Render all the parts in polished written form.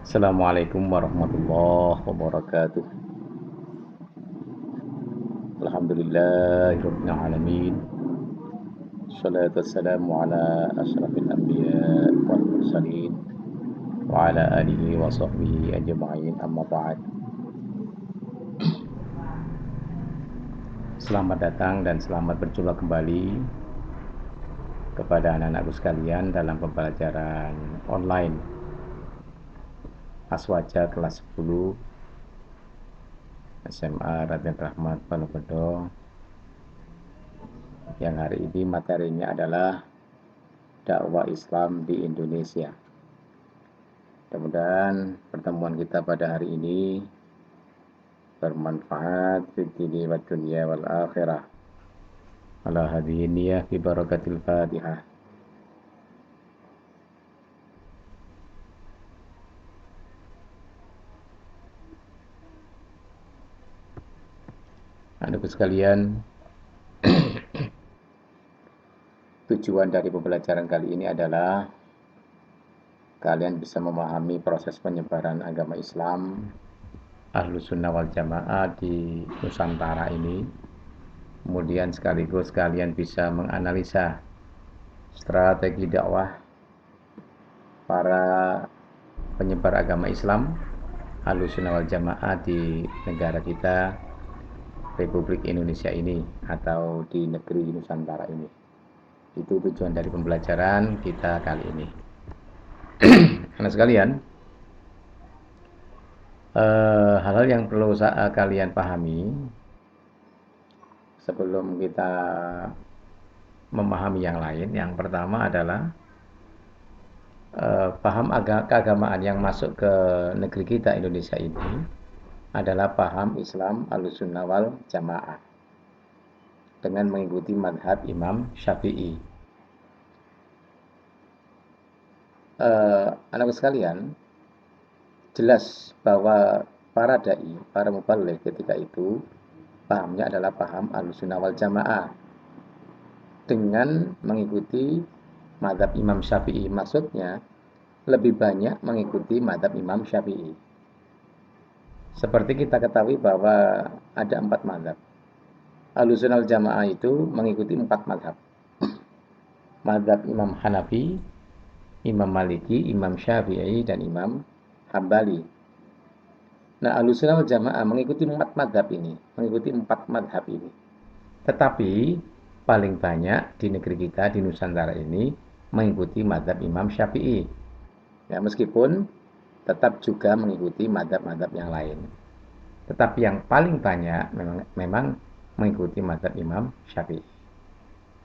Assalamualaikum warahmatullahi wabarakatuh. Alhamdulillahirabbil alamin. Shalatu wassalamu ala asyrafil anbiya wal mursalin wa ala alihi wa sahbihi ajma'in amma ba'd. Selamat datang dan selamat berjumpa kembali kepada anak-anakku sekalian dalam pembelajaran online Aswaja kelas 10 SMA Raden Rahmat Palogodo, yang hari ini materinya adalah dakwah Islam di Indonesia. Mudah-mudahan pertemuan kita pada hari ini bermanfaat fid dini wad dunya wal akhirah. Ala hadhihi niyyah bi barakatil Fatihah. Anak sekalian, tujuan dari pembelajaran kali ini adalah kalian bisa memahami proses penyebaran agama Islam Ahlus Sunnah wal Jamaah di Nusantara ini. Kemudian sekaligus kalian bisa menganalisa strategi dakwah para penyebar agama Islam Ahlus Sunnah wal Jamaah di negara kita, Republik Indonesia ini, atau di negeri Nusantara ini. Itu tujuan dari pembelajaran kita kali ini. Karena sekalian, hal-hal yang perlu kalian pahami sebelum kita memahami yang lain. Yang pertama adalah paham keagamaan yang masuk ke negeri kita Indonesia ini adalah paham Islam Ahlussunnah wal Jamaah dengan mengikuti madhab Imam Syafi'i. Anak sekalian, jelas bahwa para dai, para mubaligh ketika itu pahamnya adalah paham Ahlussunnah wal Jamaah dengan mengikuti madhab Imam Syafi'i. Maksudnya lebih banyak mengikuti madhab Imam Syafi'i. Seperti kita ketahui bahwa ada 4 madhab. Ahlussunnah wal Jamaah itu mengikuti 4 madhab. Madhab Imam Hanafi, Imam Maliki, Imam Syafi'i, dan Imam Hambali. Nah, Ahlussunnah wal Jamaah mengikuti 4 madhab ini, Tetapi paling banyak di negeri kita, di Nusantara ini, mengikuti madhab Imam Syafi'i. Ya, meskipun tetap juga mengikuti madhab-madhab yang lain. Tetapi yang paling banyak memang mengikuti madhab Imam Syafi'i.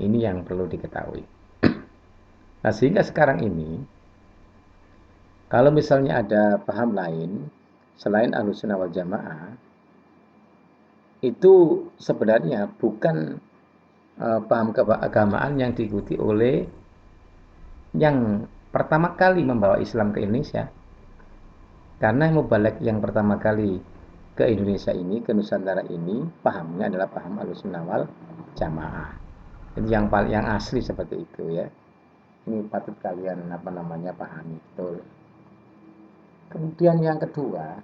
Ini yang perlu diketahui. Nah, sehingga sekarang ini, kalau misalnya ada paham lain selain Ahlussunnah wal Jamaah, itu sebenarnya bukan paham keagamaan yang diikuti oleh yang pertama kali membawa Islam ke Indonesia. Karena mubaligh yang pertama kali ke Indonesia ini, ke Nusantara ini, pahamnya adalah paham Ahlussunnah wal Jamaah. Jadi yang asli seperti itu ya. Ini patut kalian pahami betul. Kemudian yang kedua,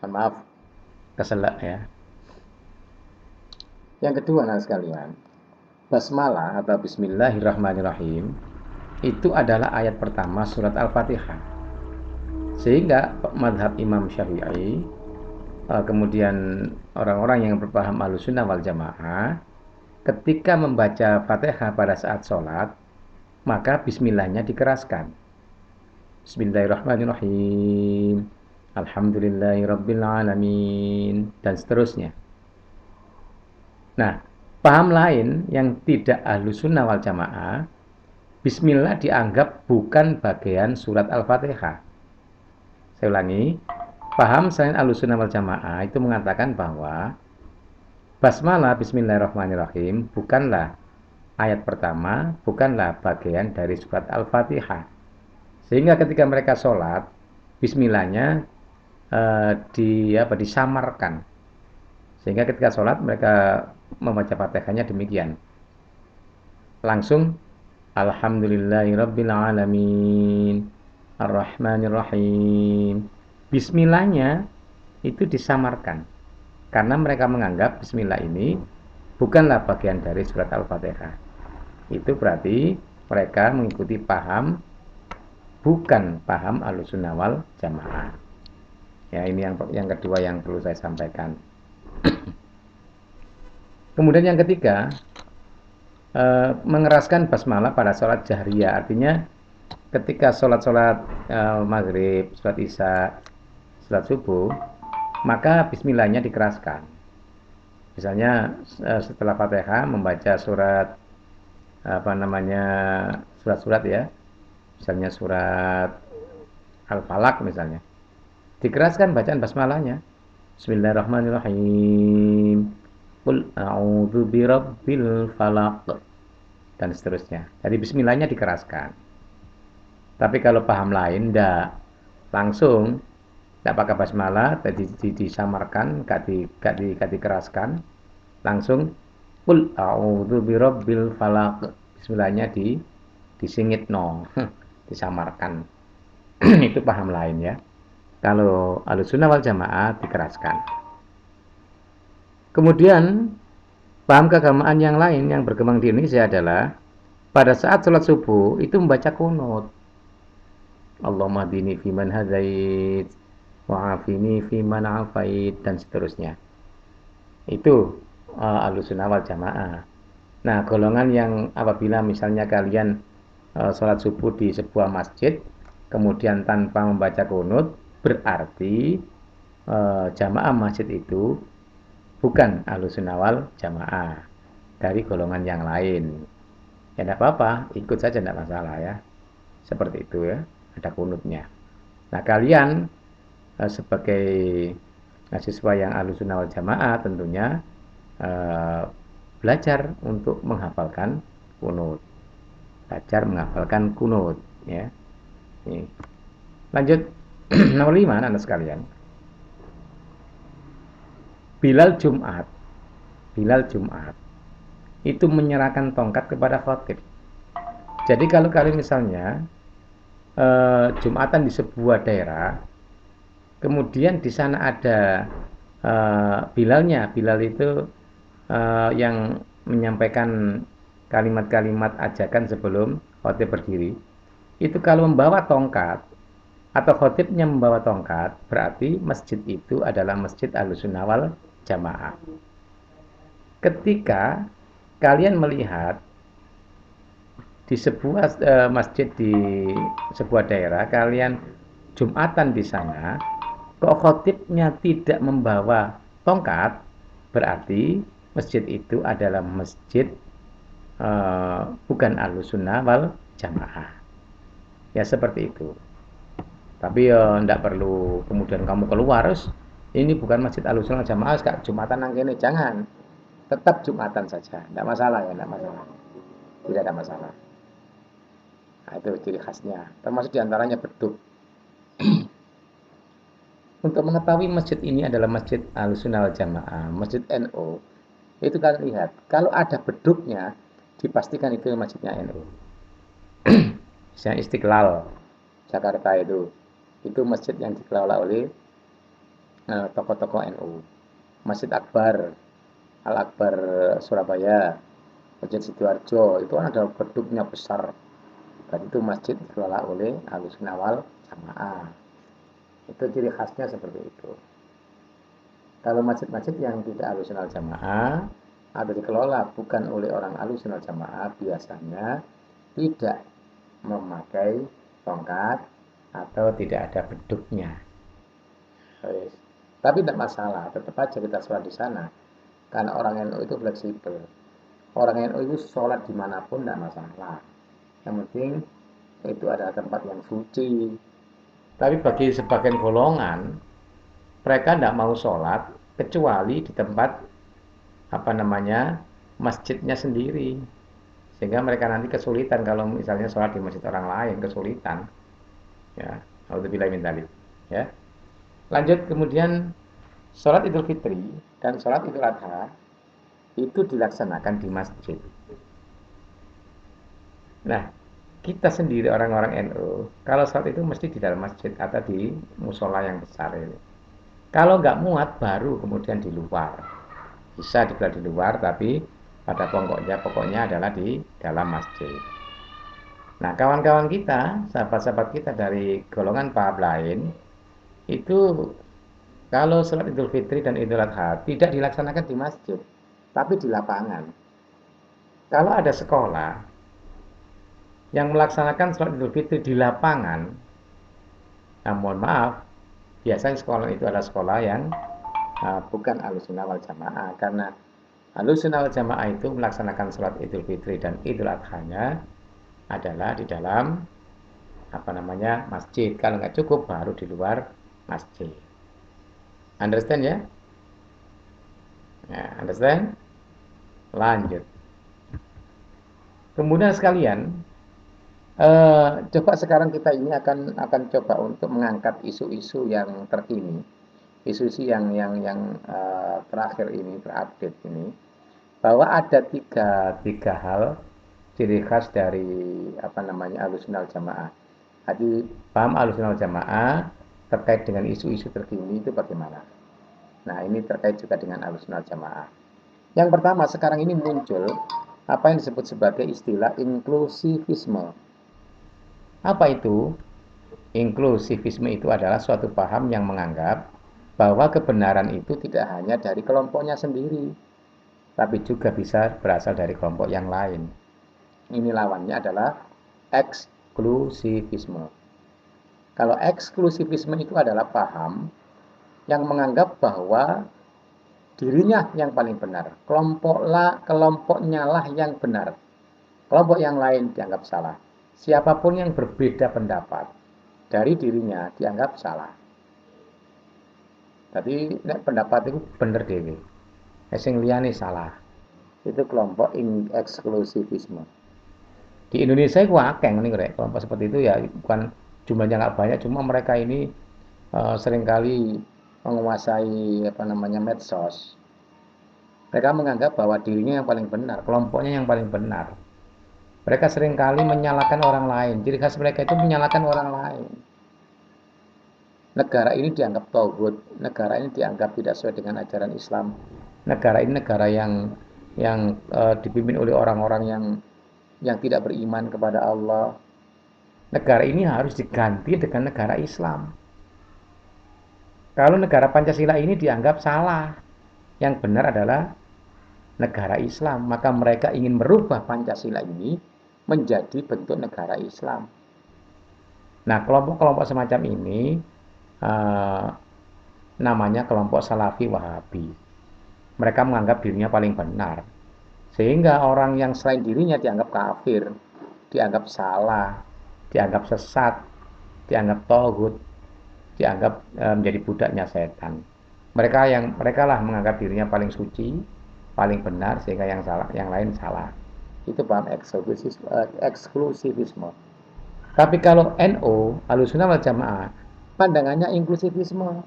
maaf, keselak ya. Yang kedua, anak sekalian, basmalah atau bismillahirrahmanirrahim itu adalah ayat pertama surat Al-Fatihah. Sehingga madhab Imam Syafi'i, kemudian orang-orang yang berpaham Ahlussunnah wal Jamaah, ketika membaca Fatihah pada saat sholat, maka bismillahnya dikeraskan. Bismillahirrahmanirrahim, Alhamdulillahirabbil alamin, dan seterusnya. Nah, paham lain yang tidak Ahlussunnah wal Jamaah, bismillah dianggap bukan bagian surat Al-Fatihah. Saya ulangi, paham selain Ahlussunnah wal Jamaah itu mengatakan bahwa basmalah bismillahirrahmanirrahim bukanlah ayat pertama, bukanlah bagian dari surat Al-Fatihah. Sehingga ketika mereka sholat, bismillahnya disamarkan. Sehingga ketika sholat mereka membaca Fatihahnya demikian. Langsung Alhamdulillahirabbil alamin. Ar-Rahmanir-Rahim. Bismillahnya itu disamarkan karena mereka menganggap bismillah ini bukanlah bagian dari surat Al-Fatihah. Itu berarti mereka mengikuti paham bukan paham Ahlussunnah wal Jamaah. Ya, ini yang kedua yang perlu saya sampaikan. Kemudian yang ketiga, mengeraskan basmalah pada sholat jahriyah. Artinya ketika sholat maghrib, sholat isya, sholat subuh, maka bismillahnya dikeraskan. Misalnya setelah Fatihah membaca surat surat-surat ya, misalnya surat Al-Falaq misalnya, dikeraskan bacaan basmalahnya. Bismillahirrahmanirrahim. Qul a'udzu birabbil falaq dan seterusnya. Jadi bismillahnya dikeraskan. Tapi kalau paham lain enggak, langsung enggak pakai basmalah, tadi disamarkan, enggak dikeraskan, langsung qul a'udzu birabbil falaq. Bismillahnya disingit no, disamarkan. Itu paham lain ya. Kalau Ahlussunnah wal Jamaah dikeraskan. Kemudian paham keagamaan yang lain yang berkembang di Indonesia adalah pada saat sholat subuh itu membaca kunut. Allahumma hdini fiman hadait wa'afini fiman afait dan seterusnya. Itu Ahlussunnah wal Jamaah. Nah, golongan yang apabila misalnya kalian sholat subuh di sebuah masjid kemudian tanpa membaca kunut, berarti jamaah masjid itu bukan Ahlussunnah wal Jamaah, dari golongan yang lain. Ya tidak apa-apa, ikut saja tidak masalah ya. Seperti itu ya, ada kunutnya. Nah, kalian sebagai mahasiswa yang Ahlussunnah wal Jamaah tentunya belajar untuk menghafalkan kunut. Belajar menghafalkan kunut ya. Ini. Lanjut nomor 5 anak sekalian. Bilal Jumat itu menyerahkan tongkat kepada khatib. Jadi kalau kalian misalnya Jumatan di sebuah daerah, kemudian di sana ada Bilalnya, Bilal itu yang menyampaikan kalimat-kalimat ajakan sebelum khatib berdiri. Itu kalau membawa tongkat atau khatibnya membawa tongkat, berarti masjid itu adalah masjid Ahlussunnah wal Jamaah. Ketika kalian melihat di sebuah masjid di sebuah daerah, kalian Jumatan di sana, kok khatibnya tidak membawa tongkat, berarti masjid itu adalah masjid bukan Ahlussunnah wal Jamaah. Ya seperti itu. Tapi tidak perlu kemudian kamu keluar, ini bukan masjid Ahlussunnah wal Jamaah, gak Jumatan nang kene, jangan. Tetap Jumatan saja, tidak masalah ya, tidak masalah. Tidak ada masalah. Nah, itu ciri khasnya. Termasuk diantaranya beduk. Untuk mengetahui masjid ini adalah masjid Ahlussunnah wal Jamaah, masjid NU, itu kalian lihat, kalau ada beduknya, dipastikan itu masjidnya NU. Misalnya Istiqlal, Jakarta itu masjid yang dikelola oleh tokoh-tokoh NU. Masjid Akbar, Al-Akbar Surabaya, Masjid Sidoarjo, itu kan ada beduknya besar. Dan itu masjid dikelola oleh Ahlussunnah wal Jamaah. Itu ciri khasnya seperti itu. Kalau masjid-masjid yang tidak Ahlussunnah wal Jamaah atau dikelola bukan oleh orang Ahlussunnah wal Jamaah, biasanya tidak memakai tongkat atau tidak ada beduknya. Tapi tidak masalah, tetap aja kita sholat di sana. Karena orang NU itu fleksibel. Orang NU itu sholat dimanapun tidak masalah. Yang penting itu ada tempat yang suci. Tapi bagi sebagian golongan, mereka tidak mau sholat kecuali di tempat masjidnya sendiri. Sehingga mereka nanti kesulitan kalau misalnya sholat di masjid orang lain, kesulitan. Ya, auzubillahi min dzalik. Ya. Lanjut kemudian sholat Idul Fitri dan sholat Idul Adha itu dilaksanakan di masjid. Nah, kita sendiri orang-orang NU, kalau sholat itu mesti di dalam masjid atau di musola yang besar ini. Kalau nggak muat, baru kemudian di luar. Bisa digelar di luar, tapi pada pokoknya adalah di dalam masjid. Nah, kawan-kawan kita, sahabat-sahabat kita dari golongan paham lain, itu kalau sholat Idul Fitri dan Idul Adha tidak dilaksanakan di masjid, tapi di lapangan. Kalau ada sekolah yang melaksanakan sholat Idul Fitri di lapangan, nah mohon maaf, biasanya sekolah itu adalah sekolah yang bukan Ahlussunnah wal Jamaah, karena Ahlussunnah wal Jamaah itu melaksanakan sholat Idul Fitri dan Idul Adha-nya adalah di dalam apa namanya masjid. Kalau nggak cukup baru di luar masjid. Understand ya? Nah, understand? Lanjut. Kemudian sekalian, coba sekarang kita ini akan coba untuk mengangkat isu-isu yang terkini, isu-isu yang terakhir ini, terupdate ini, bahwa ada tiga hal ciri khas dari apa namanya Ahlussunnah wal Jamaah. Jadi paham Ahlussunnah wal Jamaah terkait dengan isu-isu terkini itu bagaimana? Nah, ini terkait juga dengan Ahlussunnah wal Jamaah. Yang pertama, sekarang ini muncul apa yang disebut sebagai istilah inklusivisme. Apa itu? Inklusivisme itu adalah suatu paham yang menganggap bahwa kebenaran itu tidak hanya dari kelompoknya sendiri, tapi juga bisa berasal dari kelompok yang lain. Ini lawannya adalah eksklusivisme. Kalau eksklusivisme itu adalah paham yang menganggap bahwa dirinya yang paling benar, kelompoknya lah yang benar, kelompok yang lain dianggap salah. Siapapun yang berbeda pendapat dari dirinya dianggap salah. Jadi nek pendapat itu bener dewe. Sing liyane salah. Itu kelompok eksklusivisme. Di Indonesia itu akeh nih rek. Kelompok seperti itu ya bukan jumlahnya nggak banyak, cuma mereka ini seringkali menguasai apa namanya medsos. Mereka menganggap bahwa dirinya yang paling benar, kelompoknya yang paling benar. Mereka seringkali menyalahkan orang lain. Ciri khas mereka itu menyalahkan orang lain. Negara ini dianggap tauhid, negara ini dianggap tidak sesuai dengan ajaran Islam. Negara ini negara yang dipimpin oleh orang-orang yang tidak beriman kepada Allah. Negara ini harus diganti dengan negara Islam. Kalau negara Pancasila ini dianggap salah, yang benar adalah negara Islam, maka mereka ingin merubah Pancasila ini menjadi bentuk negara Islam. Nah, kelompok-kelompok semacam ini uh, namanya kelompok Salafi Wahabi. Mereka menganggap dirinya paling benar. Sehingga orang yang selain dirinya dianggap kafir, dianggap salah, dianggap sesat, dianggap tauhid, dianggap menjadi budaknya setan. Mereka lah menganggap dirinya paling suci, paling benar sehingga yang lain salah. Itu paham eksklusivisme. Tapi kalau NU, Ahlussunnah wal Jamaah, pandangannya inklusivisme,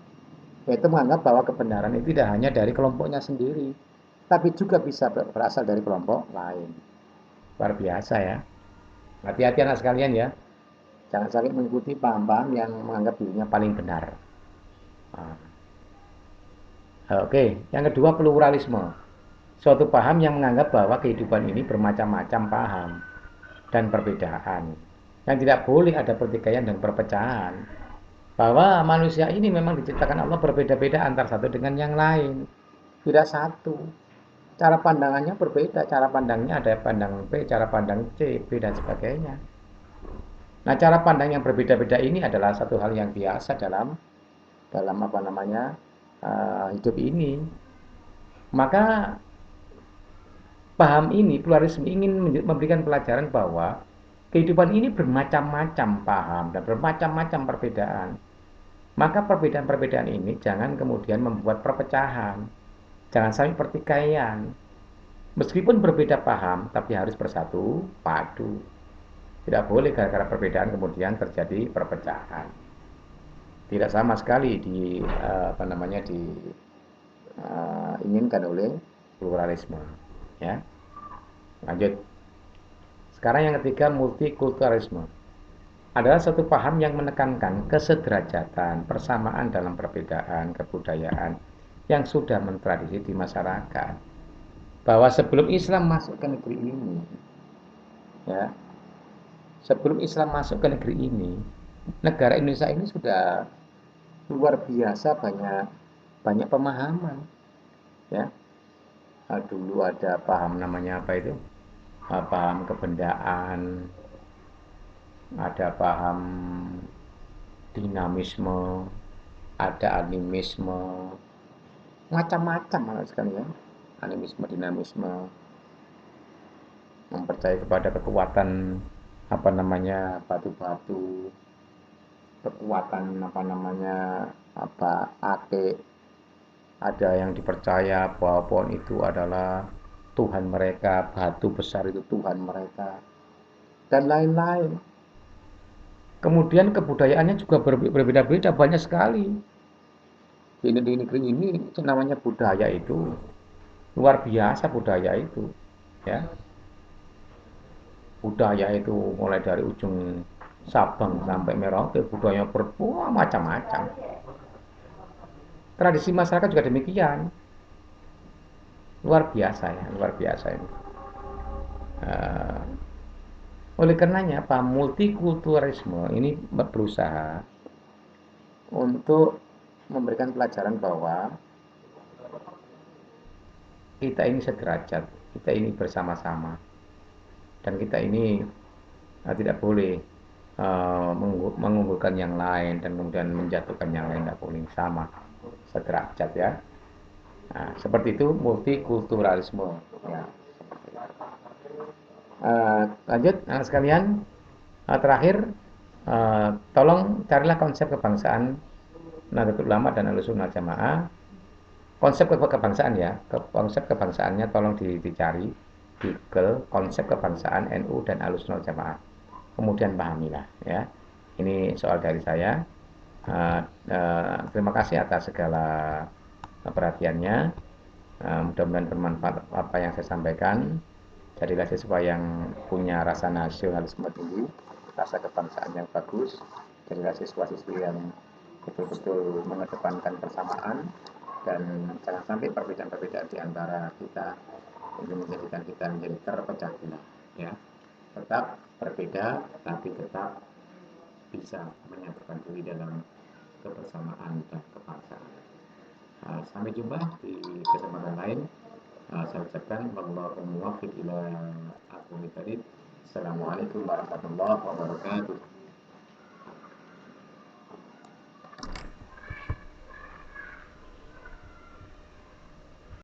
yaitu menganggap bahwa kebenaran itu tidak hanya dari kelompoknya sendiri, tapi juga bisa berasal dari kelompok lain. Luar biasa ya. Hati-hati anak sekalian ya. Jangan sampai mengikuti paham-paham yang menganggap dirinya paling benar. Nah, oke, yang kedua pluralisme. Suatu paham yang menganggap bahwa kehidupan ini bermacam-macam paham dan perbedaan. Yang tidak boleh ada pertikaian dan perpecahan. Bahwa manusia ini memang diciptakan Allah berbeda-beda antara satu dengan yang lain. Tidak satu. Cara pandangannya berbeda. Cara pandangnya ada pandang B, cara pandang C, B, dan sebagainya. Nah, cara pandang yang berbeda-beda ini adalah satu hal yang biasa dalam apa namanya hidup ini. Maka paham ini, pluralisme ingin memberikan pelajaran bahwa kehidupan ini bermacam-macam paham dan bermacam-macam perbedaan. Maka perbedaan-perbedaan ini jangan kemudian membuat perpecahan. Jangan sampai pertikaian. Meskipun berbeda paham, tapi harus bersatu padu. Tidak boleh gara-gara perbedaan kemudian terjadi perpecahan. Tidak sama sekali apa namanya diinginkan oleh pluralisme. Ya, lanjut. Sekarang yang ketiga, multikulturalisme adalah satu paham yang menekankan kesederajatan, persamaan dalam perbedaan kebudayaan yang sudah mentradisi di masyarakat. Bahwa sebelum Islam masuk ke negeri ini, ya, sebelum Islam masuk ke negeri ini, negara Indonesia ini sudah luar biasa banyak banyak pemahaman, ya. Dulu ada paham namanya apa itu? Paham kebendaan, ada paham dinamisme, ada animisme, macam-macam sekali ya. Animisme, dinamisme, mempercayai kepada kekuatan apa namanya batu-batu, kekuatan apa namanya apa ake, ada yang dipercaya bahwa pohon itu adalah Tuhan mereka, batu besar itu Tuhan mereka, dan lain-lain. Kemudian kebudayaannya juga berbeda-beda banyak sekali. Di negeri ini namanya budaya itu luar biasa budaya itu, ya. Budaya itu mulai dari ujung Sabang sampai Merauke budaya macam-macam. Tradisi masyarakat juga demikian. Luar biasa ya, luar biasa ini. Uh, oleh karenanya Pak, multikulturalisme ini berusaha untuk memberikan pelajaran bahwa kita ini sederajat, kita ini bersama-sama, dan kita ini tidak boleh mengunggulkan yang lain dan kemudian menjatuhkan yang lain, tidak boleh, sama sederajat ya. Nah, seperti itu multikulturalisme ya. Lanjut sekalian, terakhir tolong carilah konsep kebangsaan Nahdlatul Ulama dan Ahlussunnah Jamaah. Konsep kebangsaan ya, konsep kebangsaannya tolong dicari di Google, konsep kebangsaan NU dan Ahlussunnah Jamaah. Kemudian pahamilah ya. Ini soal dari saya. Terima kasih atas segala perhatiannya. Mudah-mudahan bermanfaat apa yang saya sampaikan. Jadilah siswa yang punya rasa nasionalisme tinggi, rasa kebangsaan yang bagus. Jadilah siswa-siswi yang betul-betul mengedepankan persamaan, dan jangan sampai perbedaan-perbedaan di antara kita itu menjadikan kita menjadi terpecah belah. Ya, tetap berbeda, tapi tetap bisa menyatukan diri dalam kebersamaan dan kebangsaan. Sampai jumpa di kesempatan lain. Saya ucapkan wallahu muwaffiq ila aqwamit thoriq. Assalamualaikum warahmatullahi wabarakatuh.